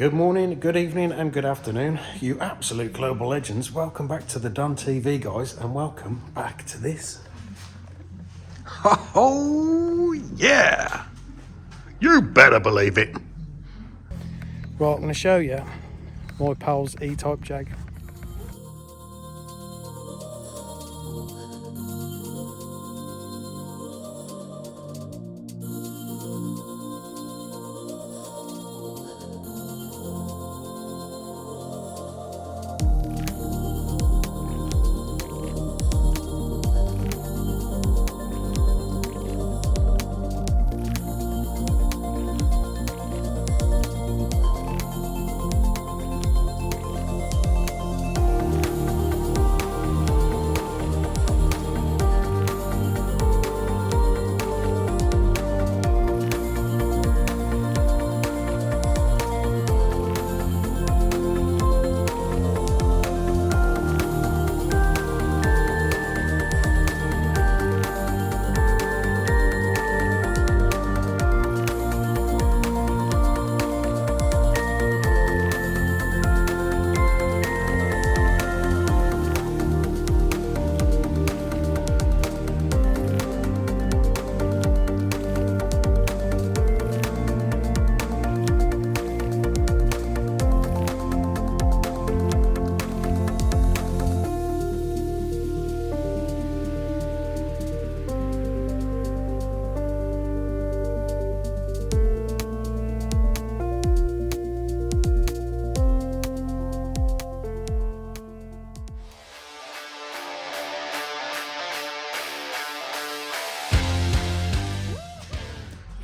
Good morning, good evening, and good afternoon, you absolute global legends. Welcome back to the Done TV, guys, and welcome back to this. Oh, yeah. You better believe it. Right, I'm going to show you my pal's E-Type Jag.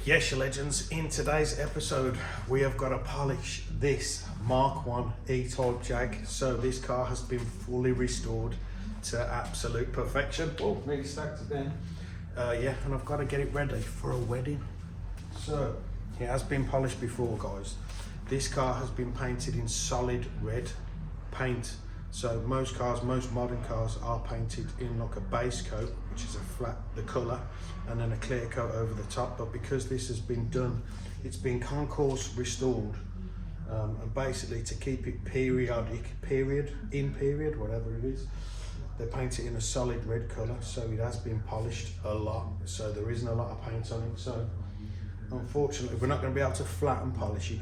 Yes, you legends, in today's episode we have got to polish this Mark 1 E-Type Jag. So this car has been fully restored to absolute perfection. Oh, nearly stacked it down. Yeah, and I've got to get it ready for a wedding. So it has been polished before, guys. This car has been painted in solid red paint. So most cars, most modern cars are painted in like a base coat, which is a flat, the colour, and then a clear coat over the top. But because this has been done, it's been Concourse restored, and basically to keep it period, whatever it is, they paint it in a solid red colour, so it has been polished a lot, so there isn't a lot of paint on it. So unfortunately we're not going to be able to flatten polish it,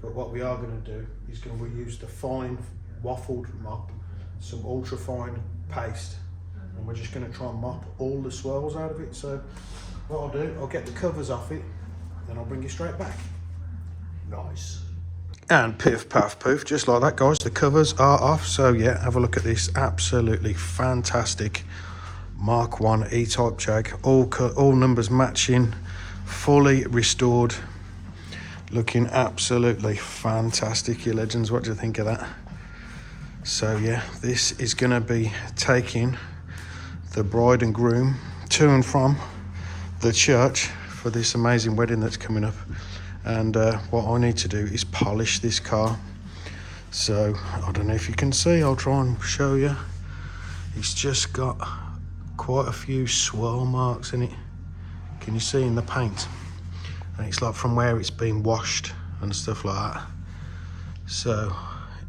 but what we are going to do is going to use the fine waffled mop, some ultra fine paste, and we're just going to try and mop all the swirls out of it. So what I'll do, I'll get the covers off it, then I'll bring you straight back. Nice. And piff paff poof, just like that, guys, the covers are off. So yeah, have a look at this absolutely fantastic Mark 1 E-Type Jag, all numbers matching, fully restored, looking absolutely fantastic, you legends. What do you think of that? So yeah, this is going to be taking the bride and groom to and from the church for this amazing wedding that's coming up. And what I need to do is polish this car. So I don't know if you can see, I'll try and show you. It's just got quite a few swirl marks in it. Can you see in the paint? And it's like from where it's been washed and stuff like that. So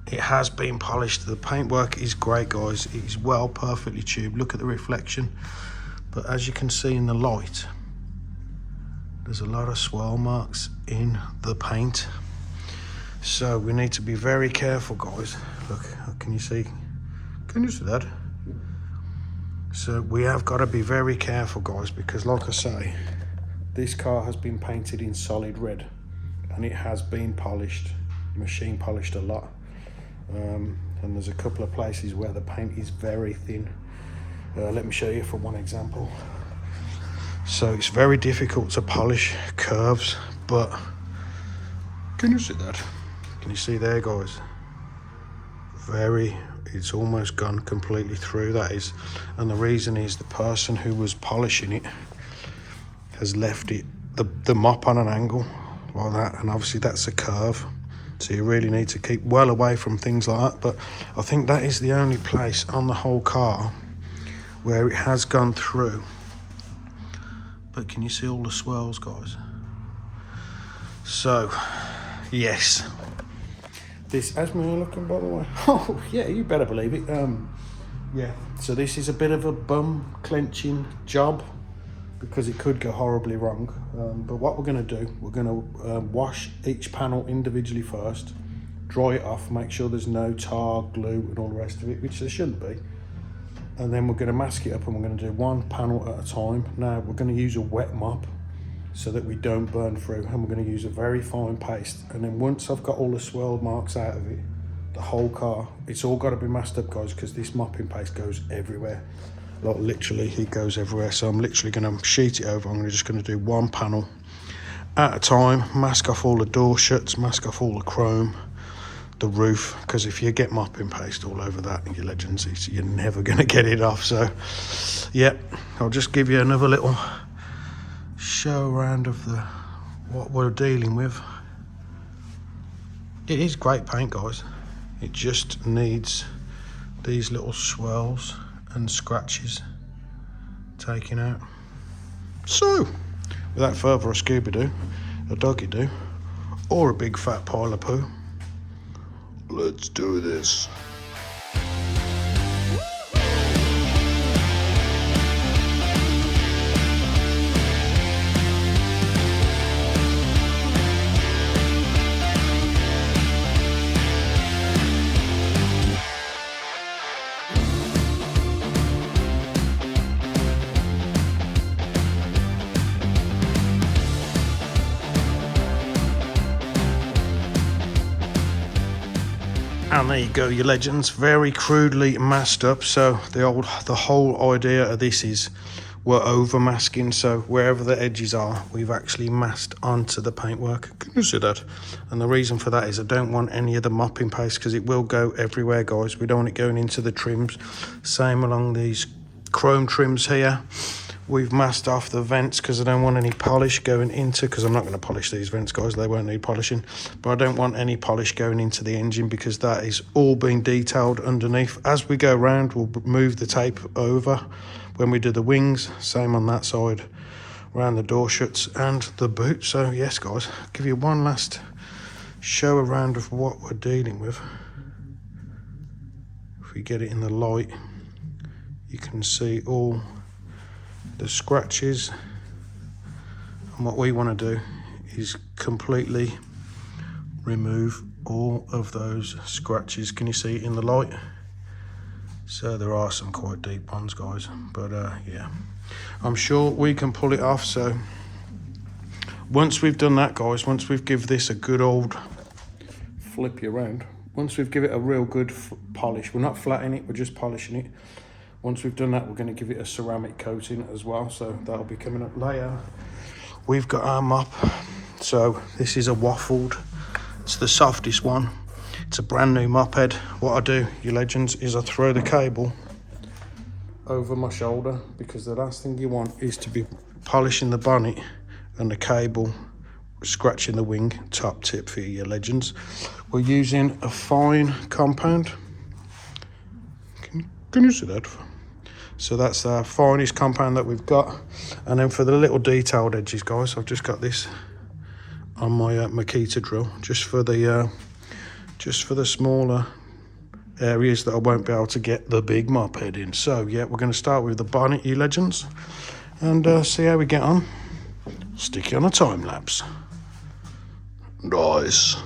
it has been polished. The paintwork is great, guys. It is well, perfectly tubed. Look at the reflection. But as you can see in the light, there's a lot of swirl marks in the paint. So we need to be very careful, guys. Look, can you see? Can you see that? So we have got to be very careful, guys, because like I say, this car has been painted in solid red and it has been polished, machine polished a lot. And there's a couple of places where the paint is very thin. Let me show you for one example. So it's very difficult to polish curves, but can you see that? Can you see there, guys? It's almost gone completely through, that is. And the reason is the person who was polishing it has left it, the mop on an angle like that, and obviously that's a curve. So you really need to keep well away from things like that. But I think that is the only place on the whole car where it has gone through. But can you see all the swirls, guys? So, yes, This, how's my hair looking, by the way? Oh, yeah, you better believe it. Yeah, so this is a bit of a bum clenching job because it could go horribly wrong. But what we're going to do, we're going to wash each panel individually first, dry it off, make sure there's no tar, glue and all the rest of it, which there shouldn't be. And then we're going to mask it up and we're going to do one panel at a time. Now we're going to use a wet mop so that we don't burn through, and we're going to use a very fine paste. And then once I've got all the swirl marks out of it, the whole car, it's all got to be masked up, guys, because this mopping paste goes everywhere. Like literally, it goes everywhere. So I'm literally going to sheet it over. I'm just going to do one panel at a time, mask off all the door shuts, mask off all the chrome, the roof, because if you get mopping paste all over that, you legends, you're never going to get it off. So yeah, I'll just give you another little show around of what we're dealing with. It is great paint, guys. It just needs these little swirls and scratches taken out. So without further a Scooby-Doo, a doggy-doo, or a big fat pile of poo, let's do this. And there you go, you legends, very crudely masked up. So the whole idea of this is we're over masking, so wherever the edges are, we've actually masked onto the paintwork. Can you see that? And the reason for that is I don't want any of the mopping paste, because it will go everywhere, guys. We don't want it going into the trims. Same along these chrome trims here. We've masked off the vents because I don't want any polish going into, because I'm not going to polish these vents, guys, they won't need polishing, but I don't want any polish going into the engine because that is all being detailed underneath. As we go around, we'll move the tape over when we do the wings, same on that side, around the door shuts and the boot. So yes, guys, I'll give you one last show around of what we're dealing with. If we get it in the light, you can see all the scratches, and what we want to do is completely remove all of those scratches. Can you see it in the light? So there are some quite deep ones, guys, but yeah, I'm sure we can pull it off. So once we've done that, guys, once we've give this a good old flip you around, once we've give it a real good polish, we're not flattening it, we're just polishing it. Once we've done that, we're going to give it a ceramic coating as well, so that'll be coming up later. We've got our mop. So this is a waffled, it's the softest one. It's a brand new mop head. What I do, you legends, is I throw the cable over my shoulder, because the last thing you want is to be polishing the bonnet and the cable scratching the wing. Top tip for you legends. We're using a fine compound. Can you see that? So that's our finest compound that we've got. And then for the little detailed edges, guys, I've just got this on my Makita drill, just for the smaller areas that I won't be able to get the big mop head in. So yeah, we're going to start with the bonnet, you legends, and see how we get on. Stick you on a time lapse. Nice.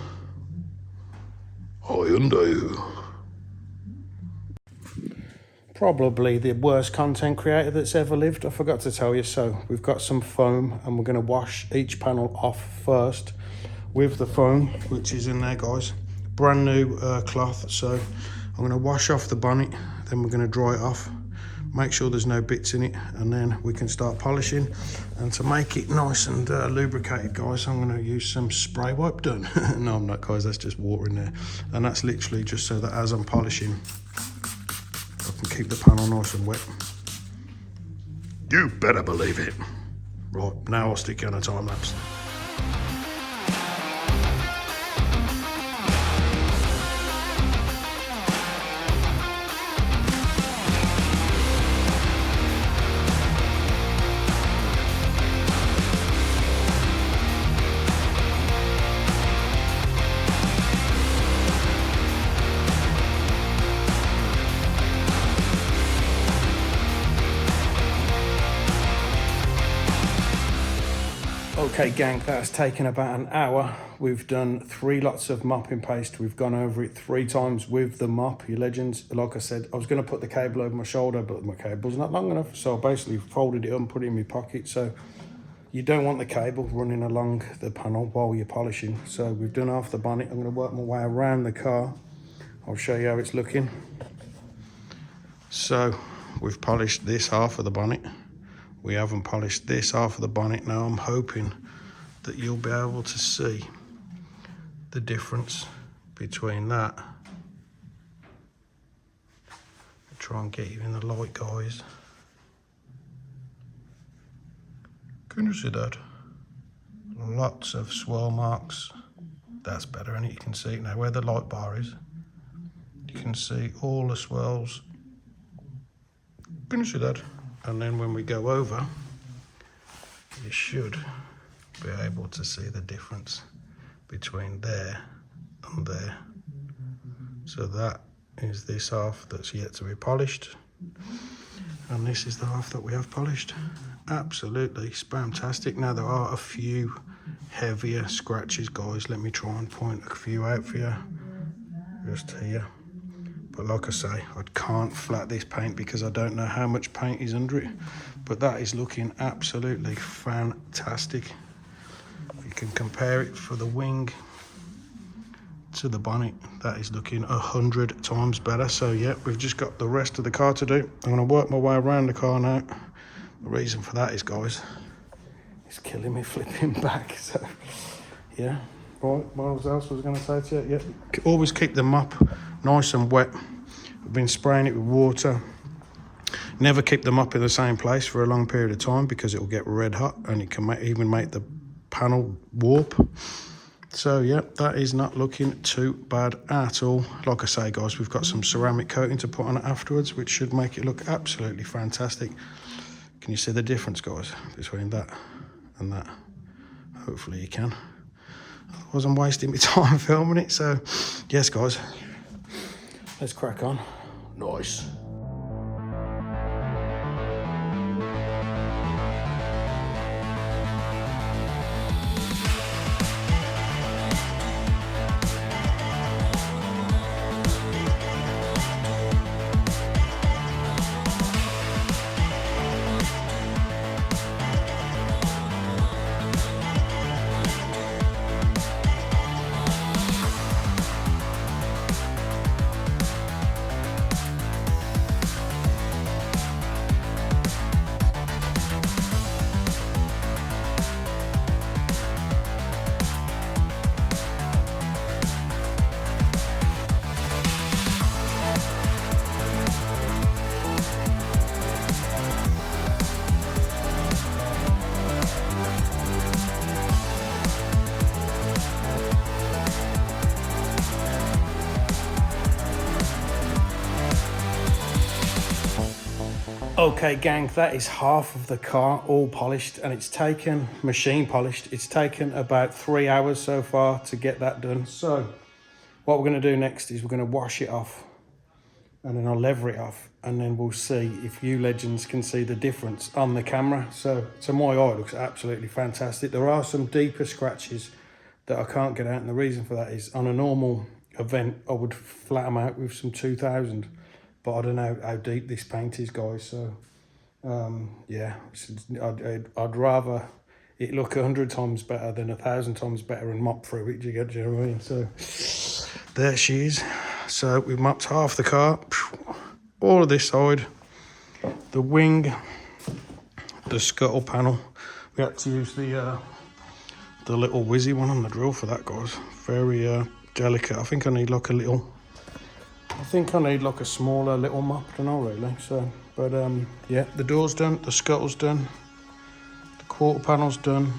Hyundai. Probably the worst content creator that's ever lived, I forgot to tell you. So we've got some foam and we're going to wash each panel off first with the foam, which is in there, guys. Brand new cloth. So I'm going to wash off the bonnet, then we're going to dry it off, make sure there's no bits in it, and then we can start polishing. And to make it nice and lubricated, guys, I'm going to use some spray wipe done. No, I'm not, guys, that's just water in there. And that's literally just so that as I'm polishing, I can keep the panel nice and wet. You better believe it. Right, now I'll stick you on a time lapse. Okay gang, that has taken about an hour. We've done 3 lots of mopping paste. We've gone over it 3 times with the mop, you legends. Like I said, I was gonna put the cable over my shoulder, but my cable's not long enough. So I basically folded it up and put it in my pocket. So you don't want the cable running along the panel while you're polishing. So we've done half the bonnet. I'm gonna work my way around the car. I'll show you how it's looking. So we've polished this half of the bonnet. We haven't polished this half of the bonnet. Now I'm hoping that you'll be able to see the difference between that. I'll try and get you in the light, guys. Can you see that? Lots of swirl marks. That's better, and you can see now where the light bar is. You can see all the swirls. Can you see that? And then when we go over, you should be able to see the difference between there and there. So that is this half that's yet to be polished, and this is the half that we have polished. Absolutely spamtastic. Now there are a few heavier scratches, guys. Let me try and point a few out for you, just here. But like I say, I can't flat this paint because I don't know how much paint is under it. But that is looking absolutely fantastic. You can compare it for the wing to the bonnet. That is looking 100 times better. So yeah, we've just got the rest of the car to do. I'm gonna work my way around the car now. The reason for that is, guys, it's killing me flipping back. So yeah. Right, what else was I going to say to you? Yeah, always keep the mop nice and wet. I've been spraying it with water. Never keep the mop in the same place for a long period of time because it will get red hot and it can even make the panel warp. So yeah, that is not looking too bad at all. Like I say, guys, we've got some ceramic coating to put on it afterwards, which should make it look absolutely fantastic. Can you see the difference, guys, between that and that? Hopefully you can. I wasn't wasting my time filming it. So yes, guys, let's crack on. Nice. Okay gang, that is half of the car all polished, and it's taken, machine polished, it's taken about 3 hours so far to get that done. So what we're going to do next is we're going to wash it off, and then I'll lever it off, and then we'll see if you legends can see the difference on the camera. So to my eye, it looks absolutely fantastic. There are some deeper scratches that I can't get out, and the reason for that is on a normal event I would flat them out with some 2000, but I don't know how deep this paint is, guys. So yeah, I'd rather it look 100 times better than 1,000 times better and mop through it. Do you know what I mean? So there she is. So we've mopped half the car, all of this side, the wing, the scuttle panel. We had to use the little whizzy one on the drill for that, guys. Very delicate. I think I need like a smaller little mop, I don't know really. So, but yeah, the door's done, the scuttle's done, the quarter panel's done,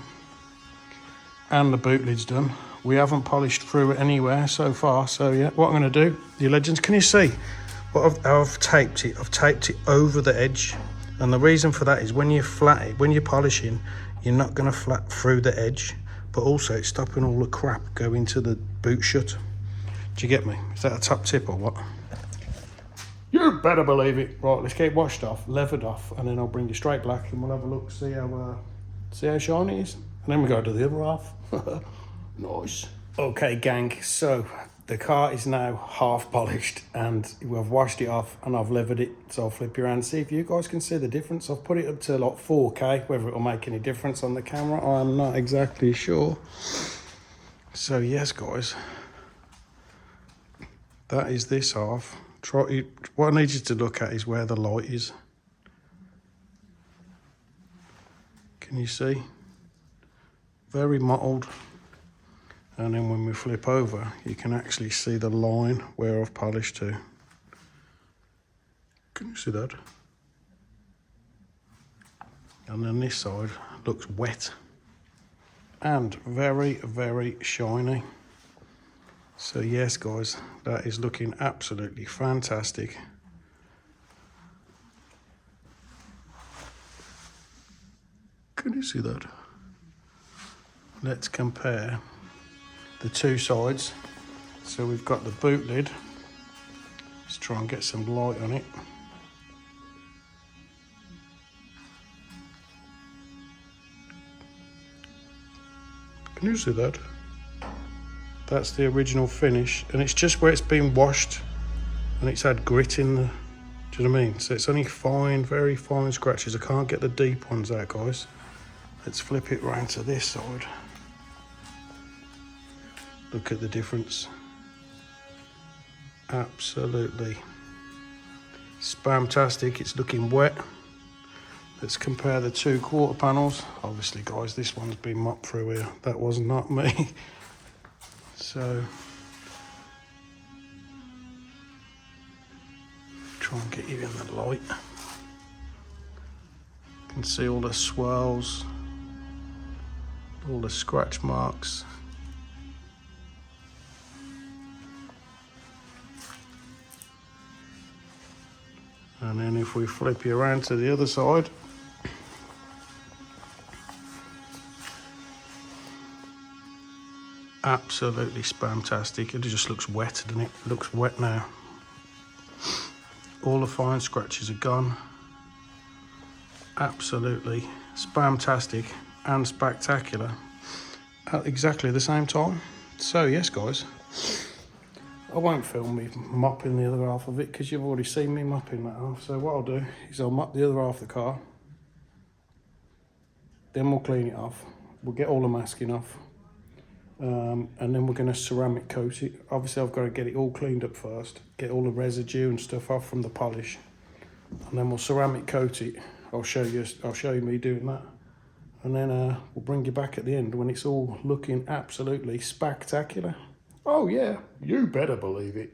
and the boot lid's done. We haven't polished through it anywhere so far. So yeah, what I'm going to do, you legends, can you see what I've taped it? I've taped it over the edge, and the reason for that is when you flat it, when you're polishing, you're not going to flat through the edge, but also it's stopping all the crap go into the boot shut. Do you get me? Is that a top tip or what? You better believe it. Right, let's get it washed off, levered off, and then I'll bring you straight black and we'll have a look, see how shiny it is. And then we go to the other half. Nice. Okay, gang, so the car is now half polished and we've washed it off and I've levered it. So I'll flip you around and see if you guys can see the difference. I've put it up to like 4K, whether it'll make any difference on the camera, I'm not exactly sure. So yes, guys, that is this half. What I need you to look at is where the light is. Can you see? Very mottled. And then when we flip over, you can actually see the line where I've polished to. Can you see that? And then this side looks wet and very, very shiny. So yes, guys, that is looking absolutely fantastic. Can you see that? Let's compare the two sides. So we've got the boot lid. Let's try and get some light on it. Can you see that? That's the original finish, and it's just where it's been washed and it's had grit in the, do you know what I mean? So it's only fine, very fine scratches. I can't get the deep ones out, guys. Let's flip it round to this side. Look at the difference. Absolutely spamtastic. It's looking wet. Let's compare the two quarter panels. Obviously, guys, this one's been mopped through here. That was not me. So try and get you in the light. You can see all the swirls, all the scratch marks. And then if we flip you around to the other side, absolutely spamtastic. It just looks wet, doesn't it? It looks wet now. All the fine scratches are gone. Absolutely spamtastic and spectacular at exactly the same time. So yes, guys, I won't film me mopping the other half of it because you've already seen me mopping that half. So what I'll do is I'll mop the other half of the car, then we'll clean it off. We'll get all the masking off, and then we're going to ceramic coat it. Obviously, I've got to get it all cleaned up first, get all the residue and stuff off from the polish, and then we'll ceramic coat it. I'll show you me doing that, and then we'll bring you back at the end when it's all looking absolutely spectacular. Oh yeah, you better believe it.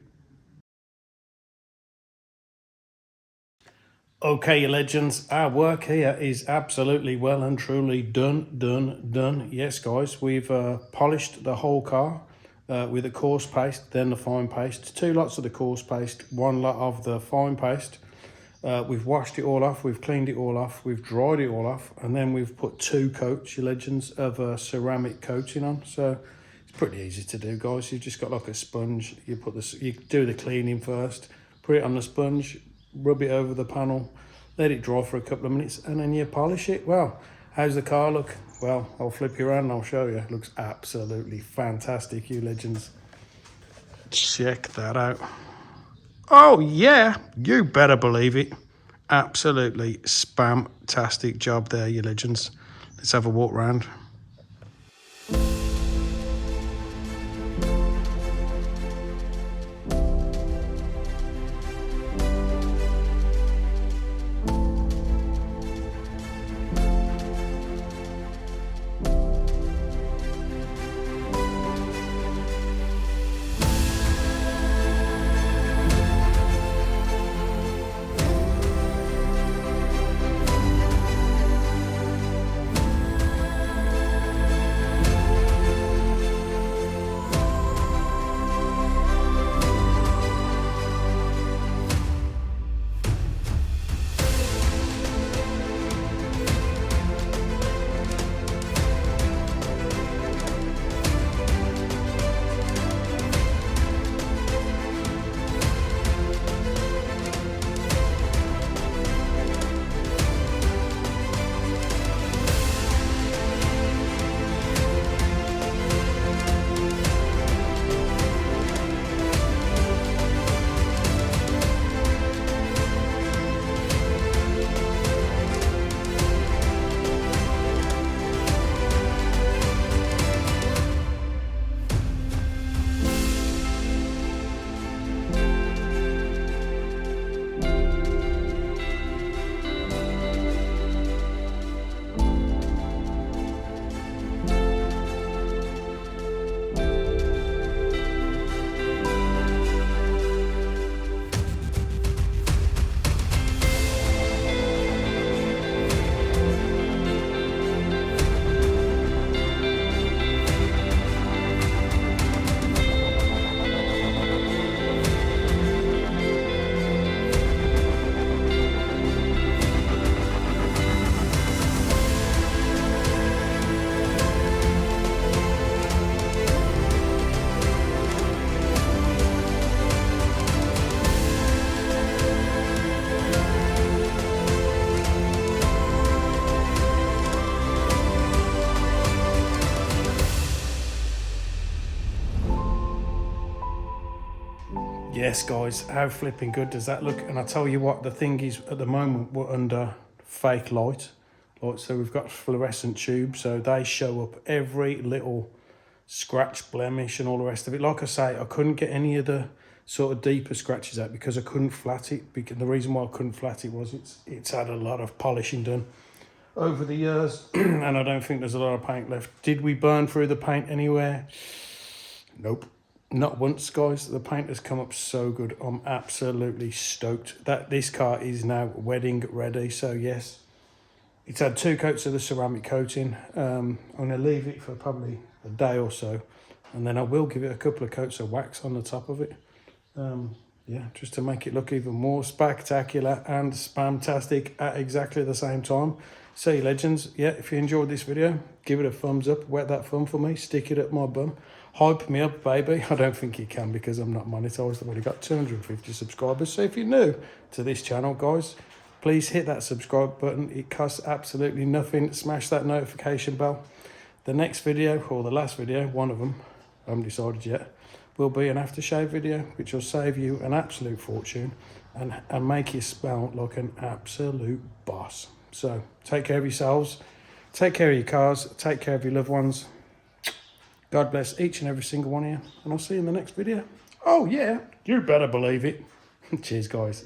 Okay, you legends, our work here is absolutely well and truly done. Yes, guys, we've polished the whole car with the coarse paste, then the fine paste. 2 lots of the coarse paste, 1 lot of the fine paste. We've washed it all off, we've cleaned it all off, we've dried it all off, and then we've put 2 coats, you legends, of ceramic coating on. So it's pretty easy to do, guys. You've just got like a sponge. You do the cleaning first, put it on the sponge, rub it over the panel, let it dry for a couple of minutes, and then you polish it. Well, how's the car look? Well, I'll flip you around and I'll show you. It looks absolutely fantastic, you legends. Check that out. Oh yeah, you better believe it. Absolutely spamtastic job there, you legends. Let's have a walk round. Yes, guys, how flipping good does that look? And I tell you what, the thing is, at the moment, we're under fake light. So we've got fluorescent tubes, so they show up every little scratch, blemish, and all the rest of it. Like I say, I couldn't get any of the sort of deeper scratches out because I couldn't flat it. Because the reason why I couldn't flat it was it's had a lot of polishing done over the years, and I don't think there's a lot of paint left. Did we burn through the paint anywhere? Nope. Not once, guys. The paint has come up so good. I'm absolutely stoked that this car is now wedding ready. So yes, it's had 2 coats of the ceramic coating. I'm going to leave it for probably a day or so, and then I will give it a couple of coats of wax on the top of it. Yeah, just to make it look even more spectacular and spamtastic at exactly the same time. So you legends, yeah, if you enjoyed this video, give it a thumbs up, wet that thumb for me, stick it up my bum, hype me up, baby. I don't think you can because I'm not monetized. I've only got 250 subscribers. So if you're new to this channel, guys, please hit that subscribe button. It costs absolutely nothing. Smash that notification bell. The next video, or the last video, one of them, I haven't decided yet, will be an aftershave video, which will save you an absolute fortune and make you smell like an absolute boss. So take care of yourselves, take care of your cars, take care of your loved ones. God bless each and every single one of you, and I'll see you in the next video. Oh yeah, you better believe it. Cheers, guys.